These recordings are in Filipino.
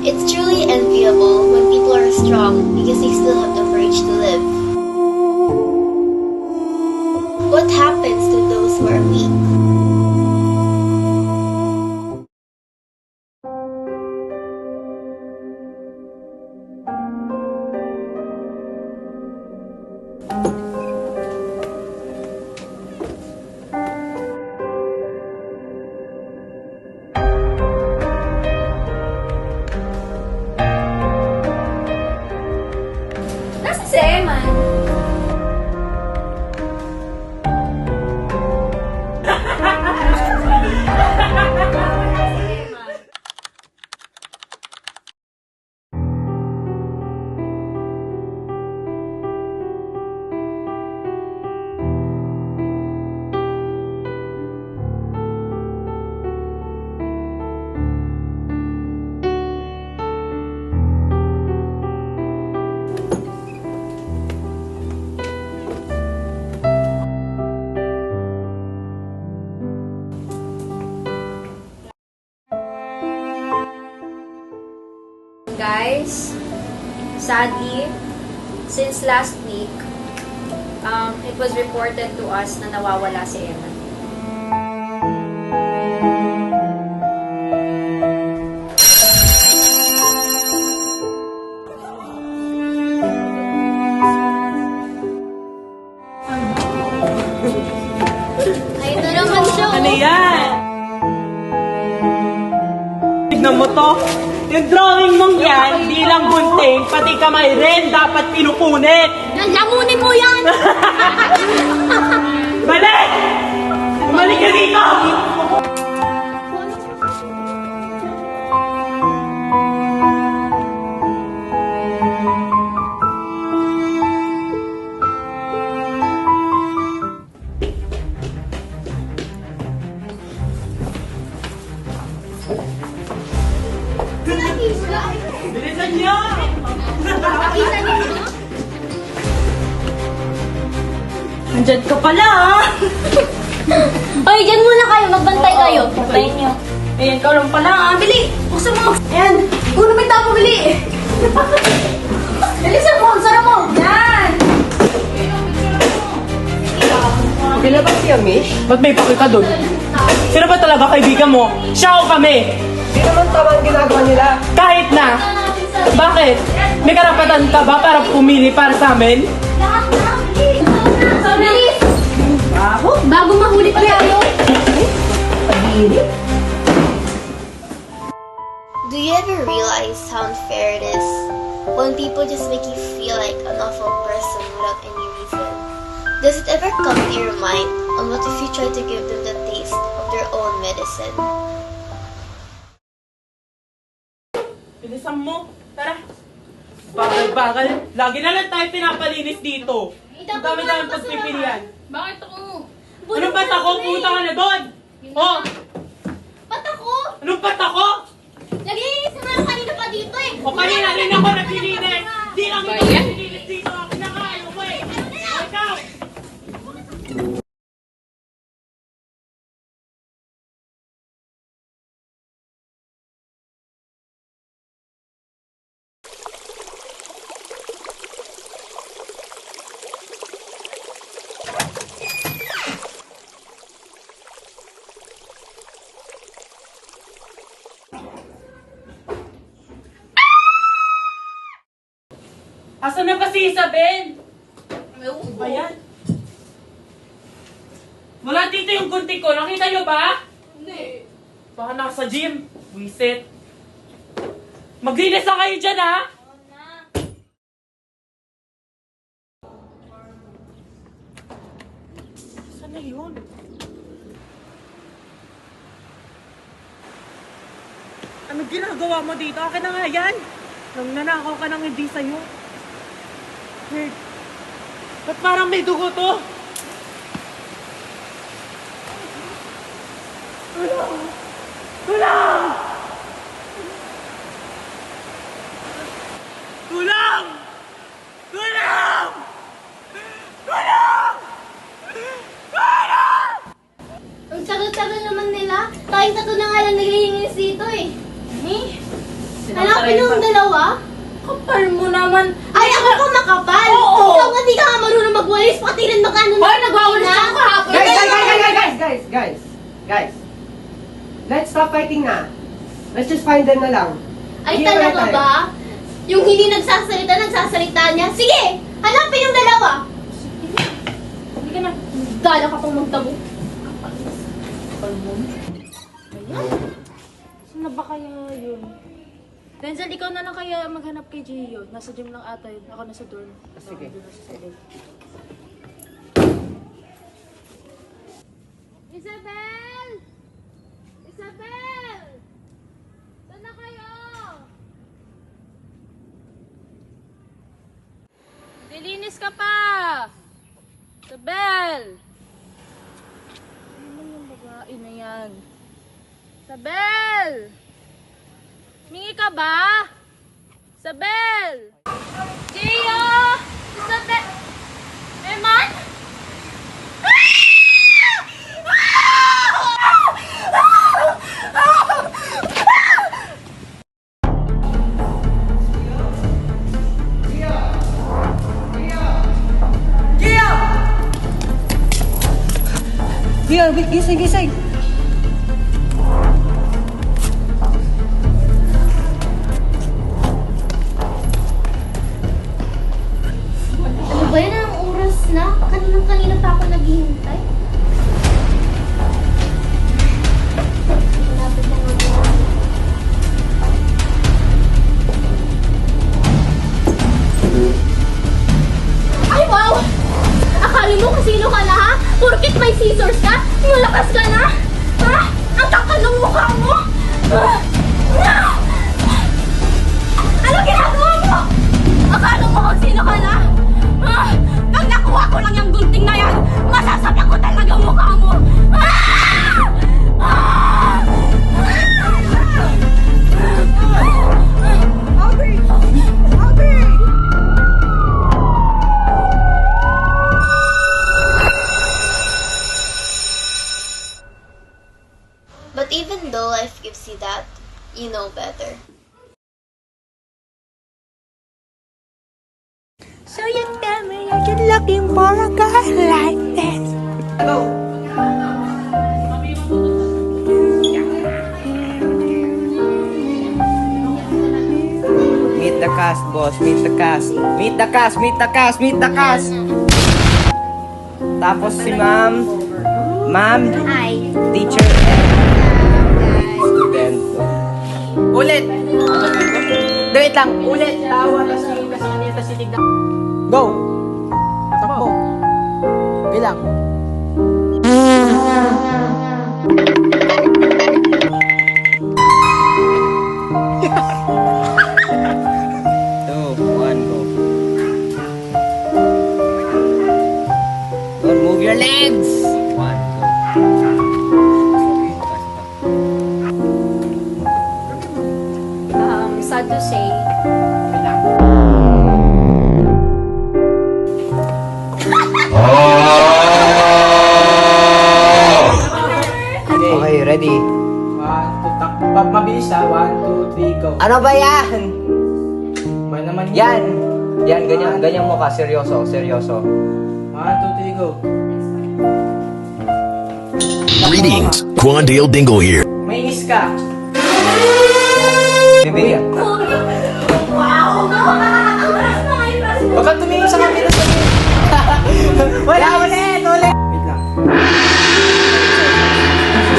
It's truly enviable when people are strong because they still have the courage to live. What happens to those who are weak? Nasa si Eman? Guys, sadly, since last week, it was reported to us na nawawala si Emma. Ay, na naman siya. Ano yan? Tignan mo to. Yung drawing mong yan, di lang gunting, pati kamay rin dapat pinupunit. Lamunin mo yan! Balik! Balik ka dito! Bilisan niyo! Andyan ka pala ah! Ay, dyan muna kayo. Magbantay kayo. Bantayin niyo. Ayan, ikaw lang pala ah! Bili! Buksan mo! Ayan! Ikaw na may tapo, bili! Bilisan mo! Sara mo! Yan! Okay na ba si Amish? Ba't may paki ka doon? Sino ba talaga kaibigan mo? Siya o kami? Hindi naman tama ang ginagawa nila. Kahit na! Bakit? May karapatan ka ba para pumili para sa amin? Bilis! Bago mahuli pa tayo. Do you ever realize how unfair it is when people just make you feel like an awful person without any reason? Does it ever come to your mind on what if you try to give them the taste of their own medicine? Bilisan mo. Tara. Bagal-bagal. Lagi na lang tayo pinapalinis dito. Ang dami-dami pagpipilian. Bakit ako? Anong ba't ako? Pumunta ka na doon! Oh! Ba't ako? Anong ba't ako? Naglilinis na nga kanina pa dito eh! O kanina rin ako naglilinis! Di lang ito naglilinis dito! Ako na nga! Ayaw mo eh! Ikaw! Asan na ba si Isabel? Ano ba yan? Wala dito yung gunting ko. Nakita nyo ba? Hindi. Baka nasa gym. Wisit. Maglinis na kayo dyan, ha? Saan na yun? Ano ginagawa mo dito? Akin na nga yan! Nangnanakaw ka nang hindi sa'yo. Weird. Ba't parang may dugo to? Tulong! Tulong! Tulong! Tulong! Tulong! Tulong! Ang tagal-tagal naman nila. Tayong tatlo na nga lang naglilinis dito eh. Hanapin yung dalawa? Kapal mo naman. Ay, ako pa makapal! Oo. Ikaw nga di ka nga marunong magwalis, pati rin magkano na. Hoy, nagwawalis ako kahapon. Guys! Let's stop fighting na. Let's just find them na lang. Ay, Hindi na talaga tayo. ba? Yung hindi nagsasalita niya? Sige! Hanapin yung dalawa! Hindi ka na. Gala ka pang magtabo. Kapal mo. Ayan. Saan na ba kaya yun? Denzel, ikaw na lang kaya maghanap kay Gio. Nasa gym lang ata yun. Ako nasa dorm. Sige. Doon na siya sa loob. Isabel! Isabel! Saan na kayo? Dilinis ka pa! Isabel! Ano yung babae na yan? Isabel! Mingi ka ba? Isabel! Gio! Isabel! Eman? Gia, gising! Ano ba yan ang oras na? Kanina pa ako naghihintay. Malapit na nga ba? Ay, wow! Akala mo kung sino ka na, ha? Porkit may scissors ka? Malakas ka na? Ha? Ang kakal ng mukha mo! Ano ginagawa mo? Akala mo kung sino ka na? Ha? Pag nakuha ko lang yung gunting na yan, masasabyak ko talaga ang mukha mo! But even though life gives you that, you know better. So you tell me you're looking for a guy like this. Go! Meet the cast, boss. Meet the cast. Meet the cast, meet the cast, meet the cast. Tapos si ma'am, Hi. teacher, and student. Ulit! Wait lang, ulit! Tawa na si kanina, tas sinig na. Go! Takbo. Bilang. Two, one, go. Don't move your legs! One, go. Sad to say, Okay, ready? Mabilis ha. 1, 2, 3, go. Ano ba yan? Ba naman Yan! Yan, ganyan mo ka. Seryoso, seryoso. 1, 2, 3, go. Greetings, Quandale Dingle here. Mainis ka. Bibigyan. Huwag kang tumingin sa camera sa Wala, ulit! Ulit! Wait lang.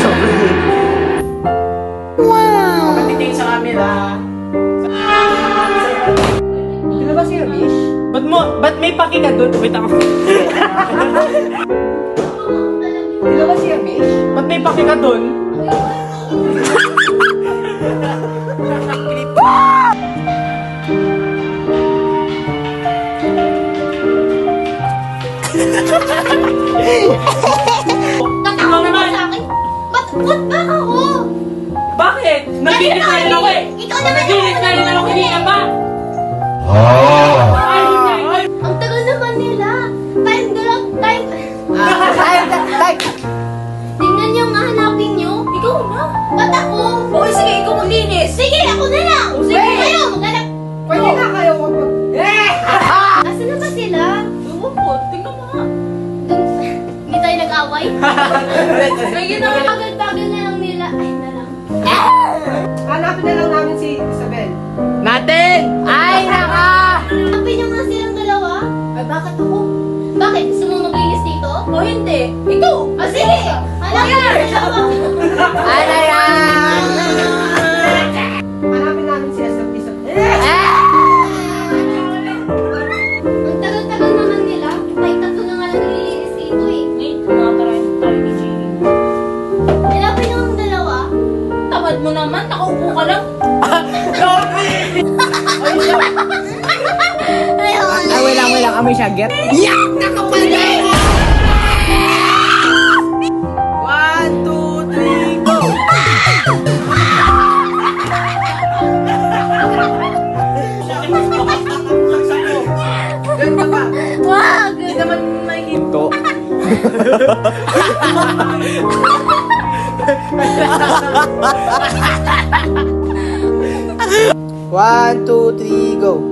Sobrang. Huwag kang titingin sa camera. Ba't may paki ka dun? Wait ako. Sino ba siya, Mish? Ba't may paki ka dun? Tatawa naman sa akin. Ba't ba ako? Bakit? Naginis na rin ako eh! Ikaw naman Naginis na rin ako kanina pa! Ang tagal naman nila. Time lang, time. Tingnan niyo nga, hanapin niyo. Ikaw na. Ba't ako? Okay, sige, ikaw maglinis. Sige, ako na lang. Sige, kayo, maghanap. Pwede na kayo. Asan na ba sila? Ewan ko, tingnan mo nga. Hindi tayo nag-away? Sige na. Bagal-bagal na lang nila. Ay, na lang. Hanapin na lang namin si Isabel. Natin! Ay, naka! Hanapin niyo nga silang dalawa. Ay, bakit ako? Bakit? Gusto mo maglinis dito? O hindi. Ikaw. Ah, sige! Hanapin niyo ang dalawa. Ano yan? Hanapin namin si Isabel. Ang tagal-tagal naman nila. May tatlo na nga lang nililinis dito eh. Wait, tumatry tayo ni Jay. Hanapin niyo ang dalawa. Tamad mo naman, nakaupo ka lang. Ay, wait lang. Amoy siya. Get. Yeah! Nakapalay! 1, 2, 3, go! Ganda pa. Wag! Hindi naman nahihinto. One, two, three, go.